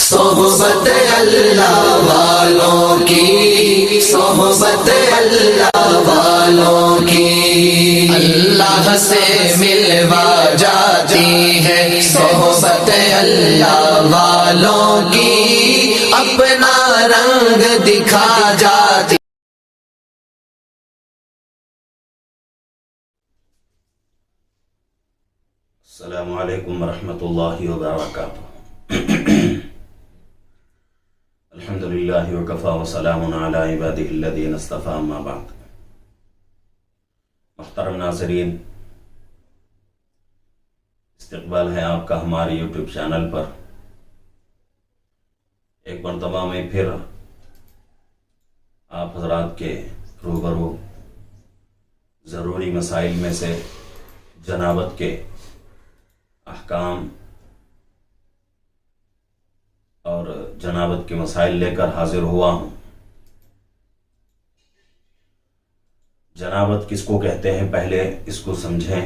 صحبت اللہ والوں کی، صحبت اللہ والوں کی اللہ سے ملوا جاتی ہے، صحبت اللہ والوں کی اپنا رنگ دکھا جاتی۔ السلام علیکم ورحمۃ اللہ وبرکاتہ۔ الحمدللہ وکفی وسلام علی عبادہ الذین اصطفی، اما بعد۔ محترم ناظرین، استقبال ہے آپ کا ہمارے یوٹیوب چینل پر۔ ایک مرتبہ میں پھر آپ حضرات کے روبرو ضروری مسائل میں سے جنابت کے احکام اور جنابت کے مسائل لے کر حاضر ہوا ہوں۔ جنابت کس کو کہتے ہیں، پہلے اس کو سمجھیں۔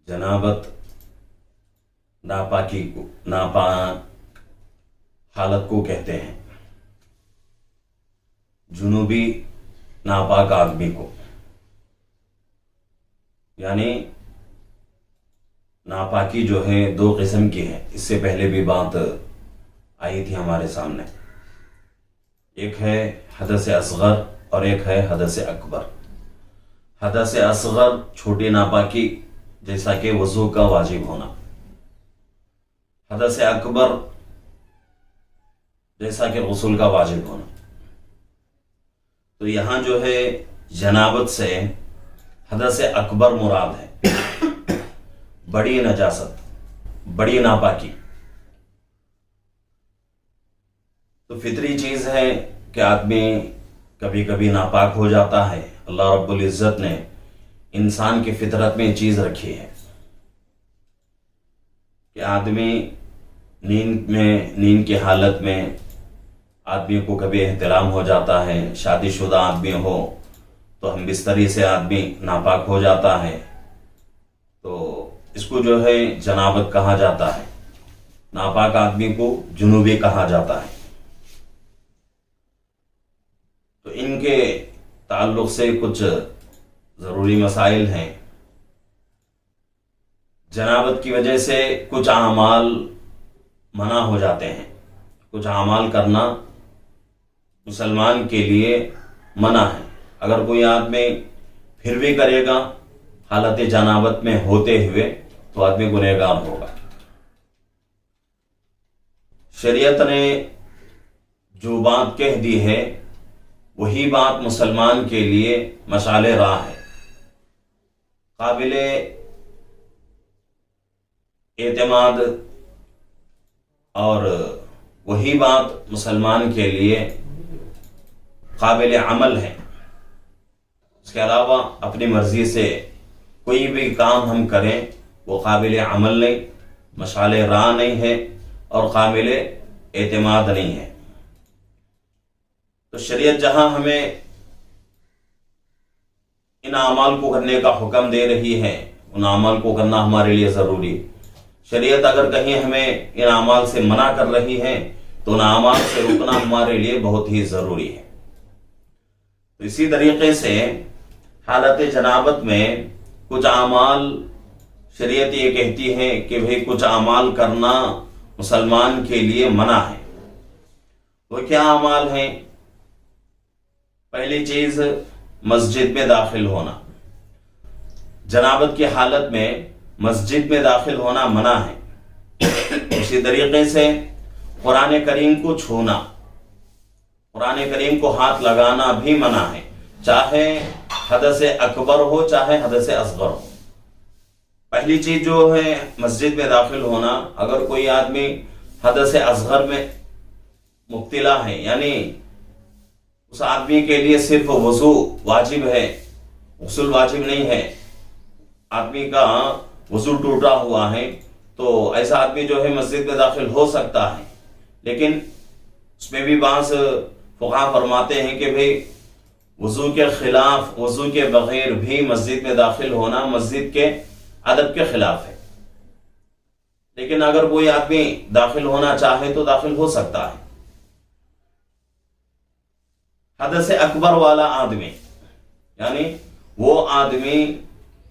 جنابت ناپاکی کو، ناپاک حالت کو کہتے ہیں، جنوبی ناپاک آدمی کو۔ یعنی ناپاکی جو ہے دو قسم کی ہے، اس سے پہلے بھی بات آئی تھی ہمارے سامنے۔ ایک ہے حدث اصغر اور ایک ہے حدث اکبر۔ حدث اصغر چھوٹی ناپاکی جیسا کہ وضو کا واجب ہونا، حدث اکبر جیسا کہ غسل کا واجب ہونا۔ تو یہاں جو ہے جنابت سے حدث اکبر مراد ہے، بڑی نجاست، بڑی ناپاکی۔ تو فطری چیز ہے کہ آدمی کبھی کبھی ناپاک ہو جاتا ہے۔ اللہ رب العزت نے انسان کی فطرت میں چیز رکھی ہے کہ آدمی نیند کی حالت میں آدمی کو کبھی احتلام ہو جاتا ہے۔ شادی شدہ آدمی ہو تو ہم بستری سے آدمی ناپاک ہو جاتا ہے، تو اس کو جو ہے جنابت کہا جاتا ہے۔ ناپاک آدمی کو جنوبی کہا جاتا ہے۔ تو ان کے تعلق سے کچھ ضروری مسائل ہیں۔ جنابت کی وجہ سے کچھ اعمال منع ہو جاتے ہیں، کچھ اعمال کرنا مسلمان کے لیے منع ہے۔ اگر کوئی آدمی پھر بھی کرے گا حالت جنابت میں ہوتے ہوئے تو آدمی گنہگار ہوگا۔ شریعت نے جو بات کہہ دی ہے وہی بات مسلمان کے لیے مشعل راہ ہے، قابل اعتماد، اور وہی بات مسلمان کے لیے قابل عمل ہے۔ اس کے علاوہ اپنی مرضی سے کوئی بھی کام ہم کریں وہ قابل عمل نہیں، مشعل راہ نہیں ہے اور قابل اعتماد نہیں ہے۔ تو شریعت جہاں ہمیں ان اعمال کو کرنے کا حکم دے رہی ہے، ان اعمال کو کرنا ہمارے لیے ضروری۔ شریعت اگر کہیں ہمیں ان اعمال سے منع کر رہی ہے تو ان اعمال سے رکنا ہمارے لیے بہت ہی ضروری ہے۔ تو اسی طریقے سے حالت جنابت میں کچھ اعمال شریعت یہ کہتی ہے کہ بھئی کچھ اعمال کرنا مسلمان کے لیے منع ہے۔ وہ کیا اعمال ہیں؟ پہلی چیز مسجد میں داخل ہونا۔ جنابت کی حالت میں مسجد میں داخل ہونا منع ہے۔ اسی طریقے سے قرآن کریم کو چھونا، قرآن کریم کو ہاتھ لگانا بھی منع ہے، چاہے حدث اکبر ہو چاہے حدث اصغر ہو۔ پہلی چیز جو ہے مسجد میں داخل ہونا، اگر کوئی آدمی حدث اصغر میں مبتلا ہے، یعنی اس آدمی کے لیے صرف وضو واجب ہے، غسل واجب نہیں ہے، آدمی کا وضو ٹوٹا ہوا ہے، تو ایسا آدمی جو ہے مسجد میں داخل ہو سکتا ہے۔ لیکن اس میں بھی بعض فقہا فرماتے ہیں کہ بھئی وضو کے خلاف، وضو کے بغیر بھی مسجد میں داخل ہونا مسجد کے ادب کے خلاف ہے۔ لیکن اگر کوئی آدمی داخل ہونا چاہے تو داخل ہو سکتا ہے. حدث اکبر والا آدمی یعنی وہ آدمی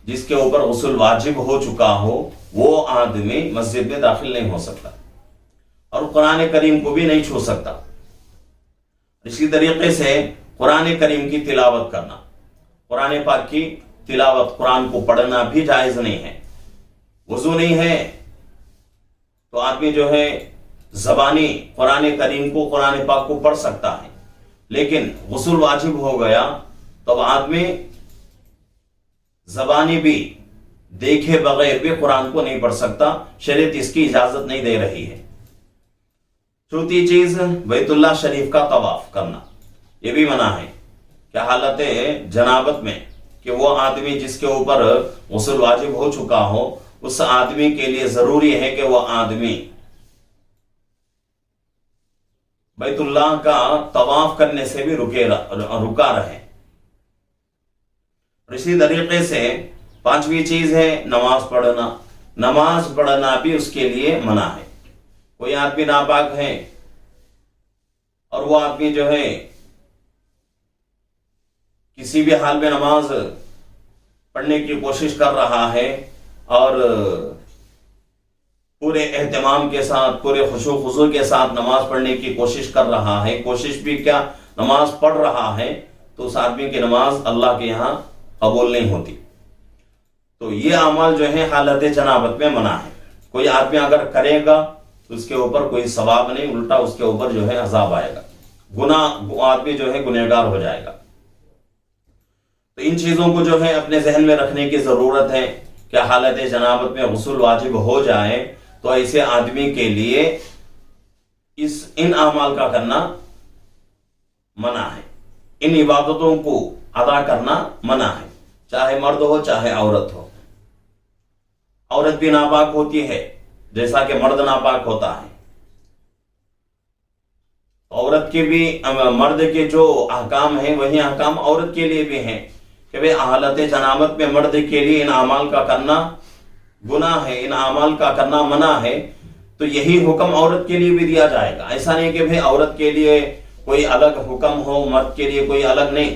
جس کے اوپر غسل واجب ہو چکا ہو وہ آدمی مسجد میں داخل نہیں ہو سکتا اور قرآن کریم کو بھی نہیں چھو سکتا. اسی طریقے سے قرآن کریم کی تلاوت کرنا، قرآن پاک کی تلاوت، قرآن کو پڑھنا بھی جائز نہیں ہے. وضو نہیں ہے تو آدمی جو ہے زبانی قرآن کریم کو، قرآن پاک کو پڑھ سکتا ہے، لیکن غسل واجب ہو گیا تو اب آدمی زبانی بھی دیکھے بغیر بھی قرآن کو نہیں پڑھ سکتا. شریعت اس کی اجازت نہیں دے رہی ہے. چوتھی چیز بیت اللہ شریف کا طواف کرنا، یہ بھی منع ہے کہ حالت جنابت میں کہ وہ آدمی جس کے اوپر غسل واجب ہو چکا ہو اس آدمی کے لیے ضروری ہے کہ وہ آدمی بیت اللہ کا طواف کرنے سے بھی رکا رہے. اسی طریقے سے پانچویں چیز ہے نماز پڑھنا. نماز پڑھنا بھی اس کے لیے منع ہے. کوئی آدمی ناپاک ہے اور وہ آدمی جو ہے کسی بھی حال میں نماز پڑھنے کی کوشش کر رہا ہے اور پورے اہتمام کے ساتھ، پورے خشوع و خضوع کے ساتھ نماز پڑھنے کی کوشش کر رہا ہے، کوشش بھی کیا نماز پڑھ رہا ہے، تو اس آدمی کی نماز اللہ کے یہاں قبول نہیں ہوتی. تو یہ اعمال جو ہے حالت جنابت میں منع ہے. کوئی آدمی اگر کرے گا تو اس کے اوپر کوئی ثواب نہیں، الٹا اس کے اوپر جو ہے عذاب آئے گا، گناہ، آدمی جو ہے گنہگار ہو جائے گا. تو ان چیزوں کو جو ہے اپنے ذہن میں رکھنے کی ضرورت ہے کہ حالت جنابت میں غسل واجب ہو جائے تو ایسے آدمی کے لیے ان اعمال کا کرنا منع ہے، ان عبادتوں کو ادا کرنا منع ہے، چاہے مرد ہو چاہے عورت ہو. عورت بھی ناپاک ہوتی ہے جیسا کہ مرد ناپاک ہوتا ہے. عورت کے بھی، مرد کے جو احکام ہیں وہی احکام عورت کے لیے بھی ہیں کہ بھئی حالت جنابت میں مرد کے لیے ان اعمال کا کرنا گناہ ہے، ان اعمال کا کرنا منع ہے، تو یہی حکم عورت کے لیے بھی دیا جائے گا. ایسا نہیں کہ بھئی عورت کے لیے کوئی الگ حکم ہو، مرد کے لیے کوئی الگ نہیں.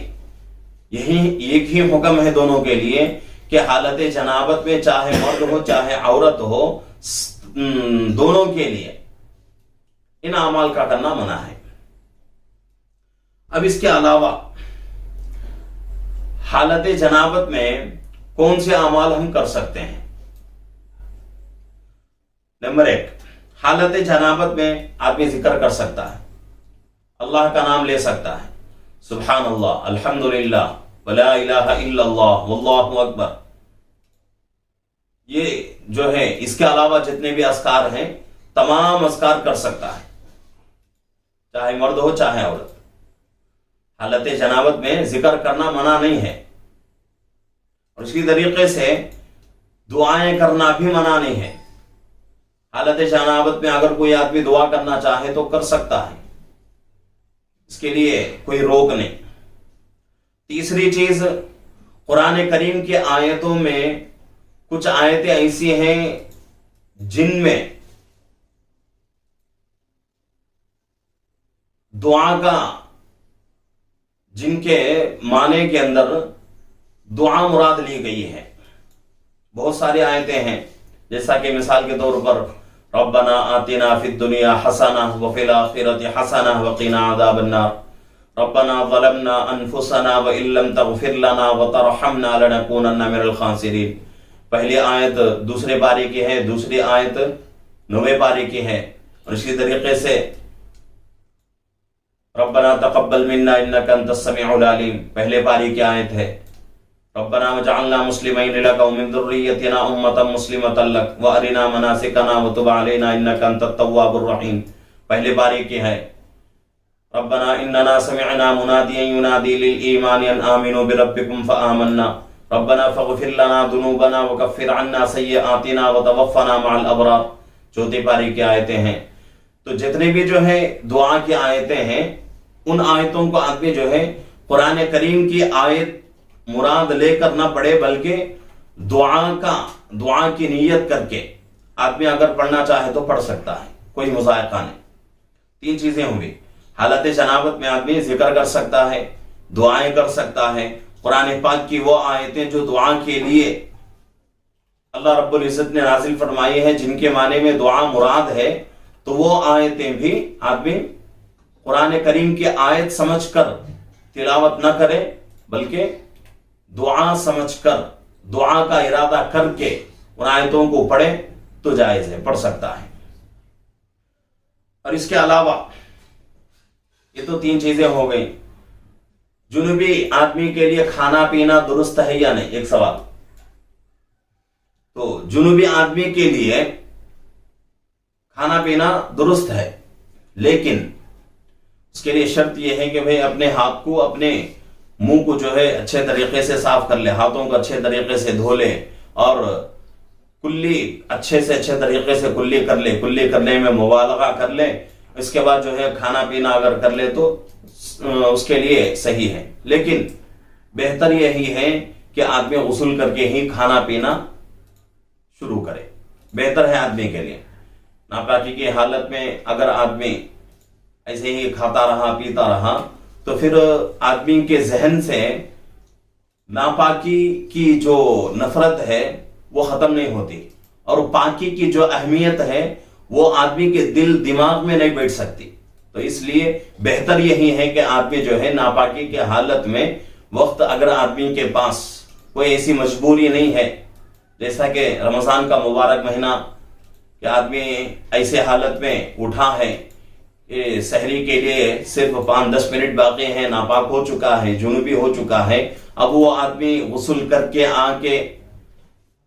یہی ایک ہی حکم ہے دونوں کے لیے کہ حالت جنابت میں چاہے مرد ہو چاہے عورت ہو، دونوں کے لیے ان اعمال کا کرنا منع ہے. اب اس کے علاوہ حالت جنابت میں کون سے اعمال ہم کر سکتے ہیں؟ نمبر 1، حالت جنابت میں آدمی ذکر کر سکتا ہے، اللہ کا نام لے سکتا ہے، سبحان اللہ، الحمدللہ، ولا الہ الا اللہ، واللہ اکبر. یہ جو ہے اس کے علاوہ جتنے بھی اذکار ہیں تمام اذکار کر سکتا ہے، چاہے مرد ہو چاہے عورت. حالت جنابت میں ذکر کرنا منع نہیں ہے. اور اسی طریقے سے دعائیں کرنا بھی منع نہیں ہے. حالت جنابت میں اگر کوئی آدمی دعا کرنا چاہے تو کر سکتا ہے، اس کے لیے کوئی روک نہیں. تیسری چیز، قرآن کریم کی آیتوں میں کچھ آیتیں ایسی ہیں جن میں دعا کا، جن کے معنی کے اندر دعا مراد لی گئی ہے. بہت ساری آیتیں ہیں، جیسا کہ مثال کے طور پر ربنا آتنا فی الدنیا حسنہ وفی الآخرۃ حسنہ وقنا عذاب النار، ربنا ظلمنا انفسنا وان لم تغفر لنا وترحمنا لنکونن من الخاسرین. پہلی آیت دوسرے پارے کی ہے، دوسری آیت 9ویں پارے کی ہے. اور اسی طریقے سے ربنا تقبل منا انک انت السمیع العلیم پہلے پارے کی آیت ہے. ربنا وجعلنا مسلمین لک ومن ذریتنا امۃ مسلمۃ لک وارنا مناسکنا وتب علینا انک انت التواب الرحیم پہلے پارے کی ہے. ربنا اننا سمعنا منادیا ینادی للایمان ان آمنوا بربکم فآمنا ربنا فاغفر لنا ذنوبنا وکفر عنا سیئاتنا وتوفنا مع الابرار چوتھی پارے کی آیتیں ہیں. تو جتنے بھی جو ہے دعا کی آیتیں ہیں ان آیتوں کو آدمی جو ہے قرآن کریم کی آیت مراد لے کر نہ پڑھے، بلکہ دعا کی نیت کر کے آدمی اگر پڑھنا چاہے تو پڑھ سکتا ہے، کوئی مذائقہ نہیں۔ 3 چیزیں ہوں گی، حالت جنابت میں آدمی ذکر کر سکتا ہے، دعائیں کر سکتا ہے، قرآن پاک کی وہ آیتیں جو دعا کے لیے اللہ رب العزت نے نازل فرمائی ہے، جن کے معنی میں دعا مراد ہے، تو وہ آیتیں بھی آدمی قرآن کریم کی آیت سمجھ کر تلاوت نہ کرے، بلکہ دعا سمجھ کر، دعا کا ارادہ کر کے ان آیتوں کو پڑھے تو جائز ہے، پڑھ سکتا ہے۔ اور اس کے علاوہ یہ تو 3 چیزیں ہو گئی۔ جنوبی آدمی کے لیے کھانا پینا درست ہے یا نہیں، ایک سوال۔ تو جنوبی آدمی کے لیے کھانا پینا درست ہے، لیکن اس کے لیے شرط یہ ہے کہ بھئی اپنے ہاتھ کو، اپنے منہ کو جو ہے اچھے طریقے سے صاف کر لے، ہاتھوں کو اچھے طریقے سے دھو لے، اور کلی اچھے طریقے سے کلی کر لے، کلی کرنے میں مبالغہ کر لے۔ اس کے بعد جو ہے کھانا پینا اگر کر لے تو اس کے لیے صحیح ہے، لیکن بہتر یہی ہے کہ آدمی غسل کر کے ہی کھانا پینا شروع کرے، بہتر ہے آدمی کے لیے۔ ناپاکی کی حالت میں اگر آدمی ایسے ہی کھاتا رہا، پیتا رہا، تو پھر آدمی کے ذہن سے ناپاکی کی جو نفرت ہے وہ ختم نہیں ہوتی، اور پاکی کی جو اہمیت ہے وہ آدمی کے دل دماغ میں نہیں بیٹھ سکتی۔ تو اس لیے بہتر یہی ہے کہ آدمی جو ہے ناپاکی کی حالت میں وقت، اگر آدمی کے پاس کوئی ایسی مجبوری نہیں ہے، جیسا کہ رمضان کا مبارک مہینہ، کہ آدمی ایسے حالت میں اٹھا ہے کہ سحری کے لیے صرف 5-10 منٹ باقی ہیں، ناپاک ہو چکا ہے، جنوبی ہو چکا ہے، اب وہ آدمی غسل کر کے آ کے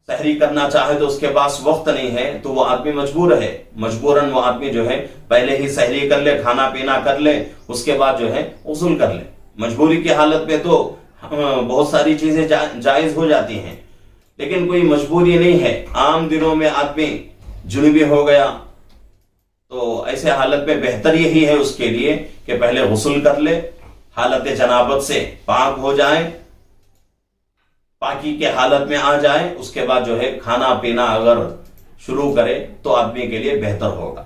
سحری کرنا چاہے تو اس کے پاس وقت نہیں ہے، تو وہ آدمی مجبور ہے، مجبوراً وہ آدمی جو ہے پہلے ہی سحری کر لے، کھانا پینا کر لے، اس کے بعد جو ہے غسل کر لے۔ مجبوری کی حالت میں تو بہت ساری چیزیں جائز ہو جاتی ہیں، لیکن کوئی مجبوری نہیں ہے، عام دنوں میں آدمی جنوبی ہو گیا تو ایسے حالت میں بہتر یہی ہے اس کے لیے کہ پہلے غسل کر لے، حالت جنابت سے پاک ہو جائے، پاکی کے حالت میں آ جائے، اس کے بعد جو ہے کھانا پینا اگر شروع کرے تو آدمی کے لیے بہتر ہوگا۔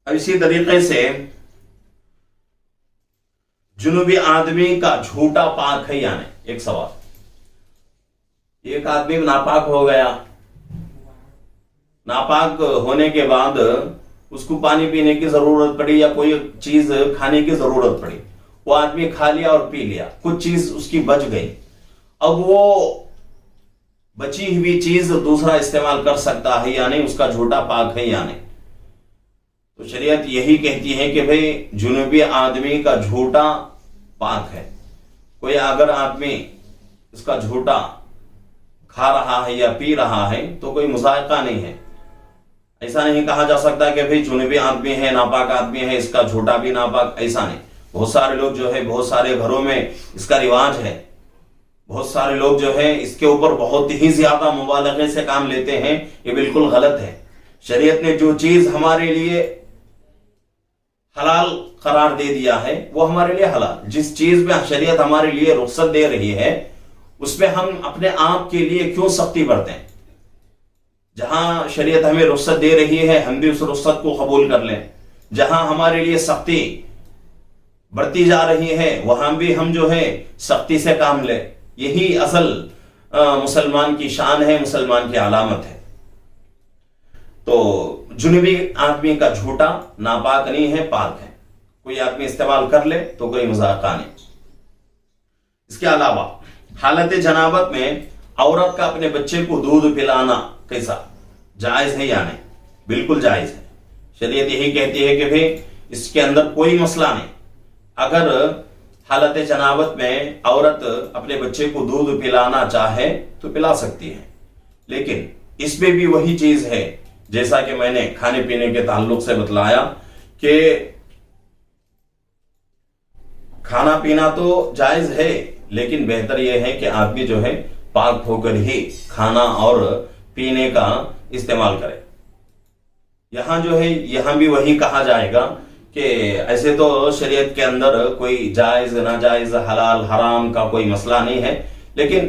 اسی طریقے سے جنوبی آدمی کا جھوٹا پاک ہے یا نہیں، ایک سوال۔ ایک آدمی ناپاک ہو گیا، ناپاک ہونے کے بعد اس کو پانی پینے کی ضرورت پڑی یا کوئی چیز کھانے کی ضرورت پڑی، وہ آدمی کھا لیا اور پی لیا، کچھ چیز اس کی بچ گئی، اب وہ بچی ہوئی چیز دوسرا استعمال کر سکتا ہے یا نہیں، اس کا جھوٹا پاک ہے یا نہیں؟ تو شریعت یہی کہتی ہے کہ بھئی جنوبی آدمی کا جھوٹا پاک ہے۔ کوئی اگر آدمی اس کا جھوٹا کھا رہا ہے یا پی رہا ہے تو کوئی مذائقہ نہیں ہے، ایسا نہیں کہا جا سکتا کہ بھئی جنوبی آدمی ہے، ناپاک آدمی ہے، اس کا جھوٹا بھی ناپاک، ایسا نہیں۔ بہت سارے لوگ جو ہے، بہت سارے گھروں میں اس کا رواج ہے، بہت سارے لوگ جو ہے اس کے اوپر بہت ہی زیادہ مبالغے سے کام لیتے ہیں، یہ بالکل غلط ہے۔ شریعت نے جو چیز ہمارے لیے حلال قرار دے دیا ہے وہ ہمارے لیے حلال، جس چیز میں شریعت ہمارے لیے رخصت دے رہی ہے اس میں ہم اپنے آپ کے لیے کیوں سختی برتیں؟ جہاں شریعت ہمیں رخصت دے رہی ہے ہم بھی اس رخصت کو قبول کر لیں، جہاں ہمارے لیے سختی برتی جا رہی ہے وہاں بھی ہم جو ہے سختی سے کام لیں۔ یہی اصل مسلمان کی شان ہے، مسلمان کی علامت ہے۔ تو جنوبی آدمی کا جھوٹا ناپاک نہیں ہے، پاک ہے، کوئی آدمی استعمال کر لے تو کوئی مذاقہ نہیں۔ اس کے علاوہ حالت جنابت میں عورت کا اپنے بچے کو دودھ پلانا کیسا، جائز ہے یا نہیں؟ بالکل جائز ہے۔ شریعت یہی کہتی ہے کہ بھئی اس کے اندر کوئی مسئلہ نہیں، اگر حالت جنابت میں عورت اپنے بچے کو دودھ پلانا چاہے تو پلا سکتی ہے، لیکن اس میں بھی وہی چیز ہے جیسا کہ میں نے کھانے پینے کے تعلق سے بتلایا کہ کھانا پینا تو جائز ہے، لیکن بہتر یہ ہے کہ آدمی جو ہے پاک ہو کر ہی کھانا اور پینے کا استعمال کرے۔ یہاں جو ہے یہاں بھی وہی کہا جائے گا کہ ایسے تو شریعت کے اندر کوئی جائز ناجائز حلال حرام کا کوئی مسئلہ نہیں ہے، لیکن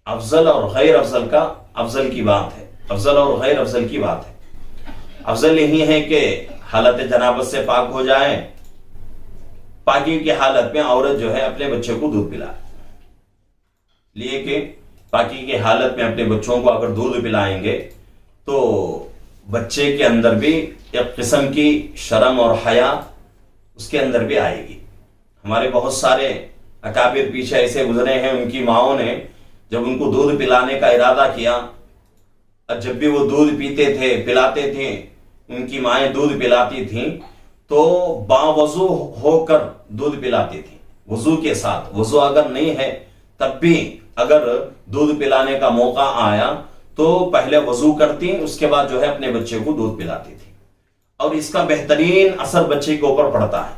افضل اور غیر افضل کا افضل کی بات ہے۔ افضل اور غیر افضل کی بات ہے. افضل یہی ہے کہ حالت جنابت سے پاک ہو جائیں. پاکی کی حالت میں عورت جو ہے اپنے بچے کو دودھ پلائے. لیے کہ پاکی کی حالت میں اپنے بچوں کو اگر دودھ پلائیں گے تو بچے کے اندر بھی ایک قسم کی شرم اور حیا اس کے اندر بھی آئے گی. ہمارے بہت سارے اکابر پیچھے ایسے گزرے ہیں، ان کی ماؤں نے جب ان کو دودھ پلانے کا ارادہ کیا، اور جب بھی وہ دودھ پیتے تھے پلاتے تھے، ان کی مائیں دودھ پلاتی تھیں تو باوضو ہو کر دودھ پلاتی تھیں، وضو کے ساتھ. وضو اگر نہیں ہے تب بھی اگر دودھ پلانے کا موقع آیا تو پہلے وضو کرتی، اس کے بعد جو ہے اپنے بچے کو دودھ پلاتی تھی، اور اس کا بہترین اثر بچے کے اوپر پڑتا ہے.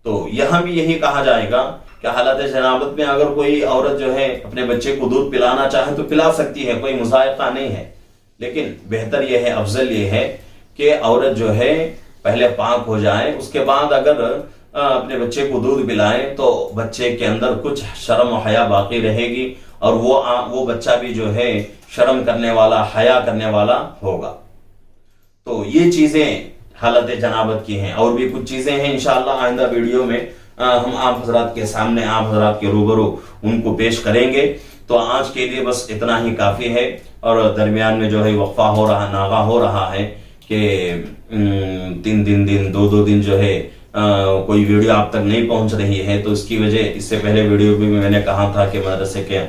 تو یہاں بھی یہی کہا جائے گا کہ حالت جنابت میں اگر کوئی عورت جو ہے اپنے بچے کو دودھ پلانا چاہے تو پلا سکتی ہے، کوئی مذائقہ نہیں ہے. لیکن بہتر یہ ہے، افضل یہ ہے کہ عورت جو ہے پہلے پاک ہو جائے، اس کے بعد اگر اپنے بچے کو دودھ پلائے تو بچے کے اندر کچھ شرم و حیا باقی رہے گی، اور وہ بچہ بھی جو ہے شرم کرنے والا، حیا کرنے والا ہوگا. تو یہ چیزیں حالت جنابت کی ہیں. اور بھی کچھ چیزیں ہیں انشاءاللہ آئندہ ویڈیو میں ہم آپ حضرات کے سامنے، آپ حضرات کے روبرو ان کو پیش کریں گے. تو آج کے لیے بس اتنا ہی کافی ہے. اور درمیان میں جو ہے وقفہ ہو رہا، ناغہ ہو رہا ہے کہ 3 دن 2 دن جو ہے کوئی ویڈیو آپ تک نہیں پہنچ رہی ہے. تو اس کی وجہ، اس سے پہلے ویڈیو بھی میں نے کہا تھا کہ مدرسے کے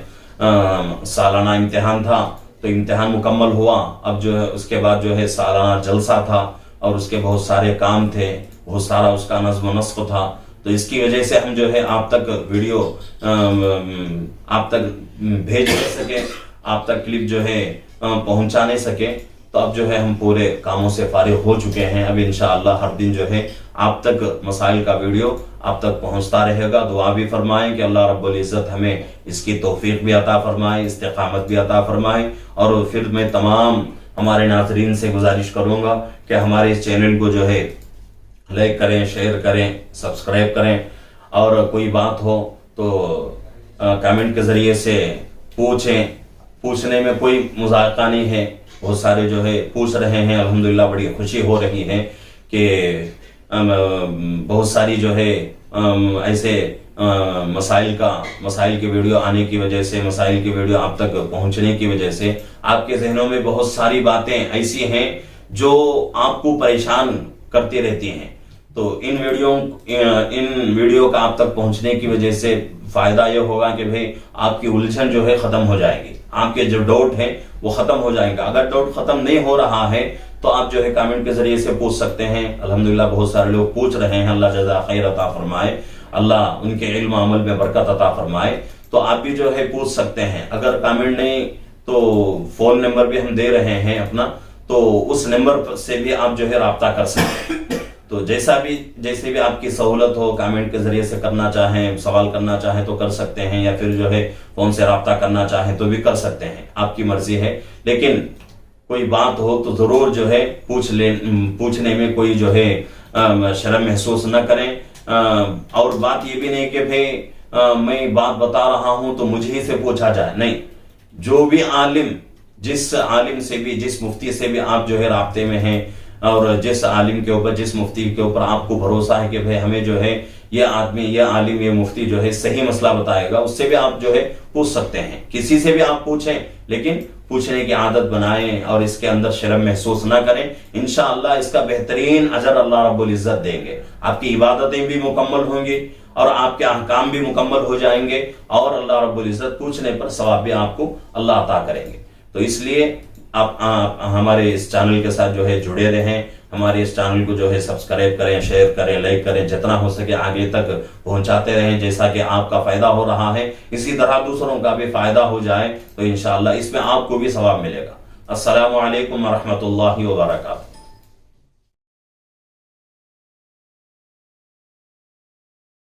سالانہ امتحان تھا، تو امتحان مکمل ہوا. اب جو ہے اس کے بعد جو ہے سالانہ جلسہ تھا، اور اس کے بہت سارے کام تھے، بہت سارا اس کا نظم و نسق تھا. تو اس کی وجہ سے ہم جو ہے آپ تک ویڈیو آپ تک بھیج نہیں سکے، آپ تک کلپ جو ہے پہنچا نہیں سکے. تو اب جو ہے ہم پورے کاموں سے فارغ ہو چکے ہیں. اب انشاءاللہ ہر دن جو ہے آپ تک مسائل کا ویڈیو آپ تک پہنچتا رہے گا. دعا بھی فرمائیں کہ اللہ رب العزت ہمیں اس کی توفیق بھی عطا فرمائے، استقامت بھی عطا فرمائے. اور پھر میں تمام ہمارے ناظرین سے گزارش کروں گا کہ ہمارے اس چینل کو جو ہے لائک کریں، شیئر کریں، سبسکرائب کریں. اور کوئی بات ہو تو کمنٹ کے ذریعے سے پوچھیں. پوچھنے میں کوئی مذائقہ نہیں ہے. بہت سارے جو ہے پوچھ رہے ہیں، الحمدللہ بڑی خوشی ہو رہی ہے کہ بہت ساری جو ہے ایسے مسائل کی ویڈیو آنے کی وجہ سے، مسائل کی ویڈیو آپ تک پہنچنے کی وجہ سے آپ کے ذہنوں میں بہت ساری باتیں ایسی ہیں جو آپ کو پریشان کرتی رہتی ہیں. تو ان ویڈیو کا آپ تک پہنچنے کی وجہ سے فائدہ یہ ہوگا کہ بھئی آپ کی الجھن جو ہے ختم ہو جائے گی، آپ کے جو ڈاؤٹ ہیں وہ ختم ہو جائیں گا. اگر ڈاؤٹ ختم نہیں ہو رہا ہے تو آپ جو ہے کامنٹ کے ذریعے سے پوچھ سکتے ہیں. الحمدللہ بہت سارے لوگ پوچھ رہے ہیں. اللہ جزا خیر عطا فرمائے، اللہ ان کے علم و عمل میں برکت عطا فرمائے. تو آپ بھی جو ہے پوچھ سکتے ہیں. اگر کامنٹ نہیں تو فون نمبر بھی ہم دے رہے ہیں اپنا، تو اس نمبر سے بھی آپ جو ہے رابطہ کر سکتے ہیں. تو جیسے بھی آپ کی سہولت ہو، کامنٹ کے ذریعے سے کرنا چاہیں، سوال کرنا چاہیں تو کر سکتے ہیں، یا پھر جو ہے فون سے رابطہ کرنا چاہیں تو بھی کر سکتے ہیں. آپ کی مرضی ہے. لیکن کوئی بات ہو تو ضرور جو ہے پوچھنے میں کوئی جو ہے شرم محسوس نہ کریں. اور بات یہ بھی نہیں کہ میں بات بتا رہا ہوں تو مجھ ہی سے پوچھا جائے. نہیں، جو بھی عالم، جس عالم سے بھی، جس مفتی سے بھی آپ جو ہے رابطے میں ہیں، اور جس عالم کے اوپر، جس مفتی کے اوپر آپ کو بھروسہ ہے کہ بھئی ہمیں جو ہے یہ آدمی، یہ عالم، یہ مفتی جو ہے صحیح مسئلہ بتائے گا، اس سے بھی آپ جو ہے پوچھ سکتے ہیں. کسی سے بھی آپ پوچھیں، لیکن پوچھنے کی عادت بنائیں اور اس کے اندر شرم محسوس نہ کریں. انشاءاللہ اس کا بہترین اجر اللہ رب العزت دیں گے. آپ کی عبادتیں بھی مکمل ہوں گی اور آپ کے احکام بھی مکمل ہو جائیں گے، اور اللہ رب العزت پوچھنے پر ثواب بھی آپ کو اللہ عطا کریں گے. تو اس لیے آپ ہمارے اس چینل کے ساتھ جو ہے جڑے رہیں. ہمارے اس چینل کو جو ہے سبسکرائب کریں، شیئر کریں، لائک کریں، جتنا ہو سکے آگے تک پہنچاتے رہیں. جیسا کہ آپ کا فائدہ ہو رہا ہے اسی طرح دوسروں کا بھی فائدہ ہو جائے تو انشاءاللہ اس میں آپ کو بھی ثواب ملے گا. السلام علیکم ورحمۃ اللہ وبرکاتہ.